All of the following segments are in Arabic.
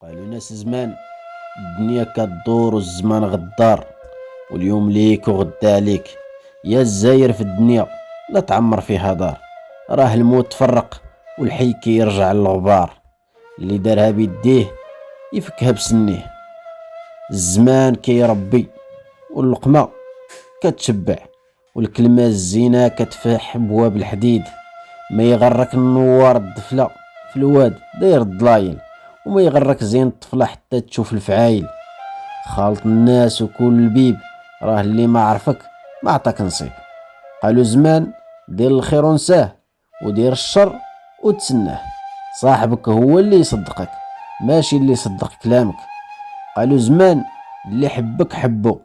قالوا ناس زمان الدنيا كدور والزمان غدار، واليوم ليك وغدا عليك. يا الزاير في الدنيا لا تعمر فيها دار، راه الموت تفرق والحي كيرجع للغبار. اللي دارها بيديه يفكها بسنيه، الزمان كيربي واللقمة كتشبع، والكلمة الزينة كتفتح بواب الحديد. ما يغرك النوار الدفلة في الواد داير الضلايل، وما يغرك زين الطفلة حتى تشوف الفعايل. خالط الناس وكل البيب، راه اللي ما عرفك ما عطاك نصيب. قالوا زمان دير الخير ونساه، ودير الشر وتسناه. صاحبك هو اللي يصدقك ماشي اللي يصدق كلامك. قالوا زمان اللي يحبك حبه،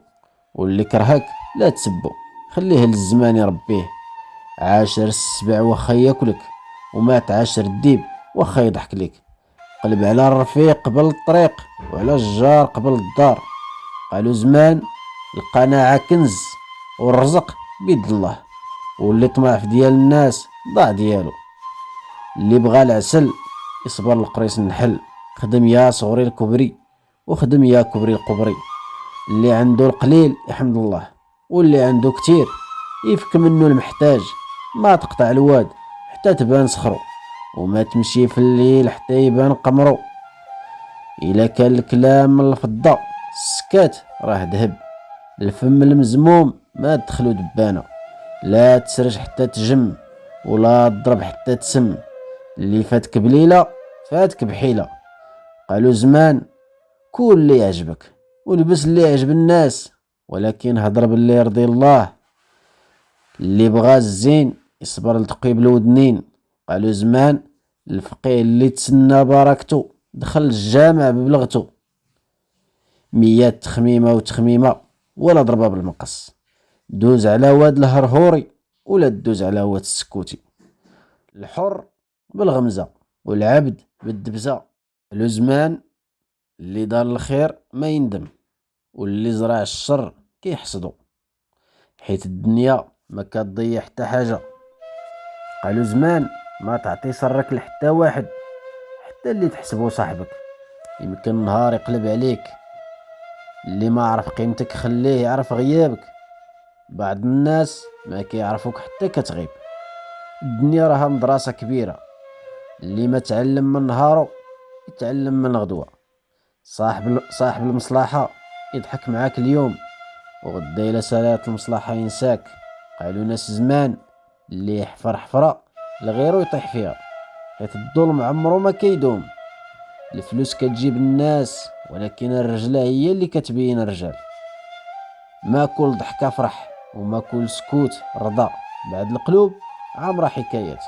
واللي كرهك لا تسبه. خليه للزمان يربيه. عاشر السبع وخا ياكلك، وما تعاشر الديب وخا يضحك ليك. قلب على الرفيق قبل الطريق، وعلى الجار قبل الدار. قالوا زمان القناعة كنز، والرزق بيد الله. واللي طمع في ديال الناس ضاع ديالو. اللي بغى العسل يصبر القريص النحل. خدم يا صغري الكبري، وخدم يا كبري القبري. اللي عنده القليل يحمد الله، واللي عنده كتير يفك منه المحتاج. ما تقطع الواد حتى تبان صخرو، وما تمشي في الليل حتى يبان قمرو. إلا كان الكلام من الفضة السكات راه ذهب. الفم المزموم ما تدخلو دبانة. لا تسرج حتى تجم، ولا تضرب حتى تسم. اللي فاتك بليلة فاتك بحيلة. قالوا زمان كل اللي يعجبك، ولبس اللي يعجب الناس، ولكن هضر باللي يرضي الله. اللي بغى الزين يصبر لتقيب الودنين. قالوا زمان الفقيه اللي تسنى بركته دخل الجامع ببلغته. ميات تخميمة وتخميمة ولا ضربة بالمقص. دوز على واد الهرهوري ولا دوز على واد السكوتي. الحر بالغمزة والعبد بالدبزة. قالوا زمان اللي دار الخير ما يندم، واللي زرع الشر كيحصدو، حيت الدنيا ما كتضيع حتى حاجة. قالوا زمان ما تعطي سرك لحتى واحد، حتى اللي تحسبه صاحبك. يمكن نهار يقلب عليك. اللي ما عرف قيمتك خليه يعرف غيابك. بعض الناس ما كيعرفوك حتى كتغيب. الدنيا راها مدرسة كبيرة، اللي ما تعلم من نهارو يتعلم من غدوة. صاحب المصلحة يضحك معاك اليوم، وغدا إلى سالات المصلحة ينساك. قالوا ناس زمان اللي يحفر حفرة لغيرو يطيح فيها، حيت الظلم عمرو ما كيدوم. الفلوس كتجيب الناس، ولكن الرجلة هي اللي كتبين الرجال. ما كل ضحكة فرح، وما كل سكوت رضا. بعد القلوب عامرة حكايات.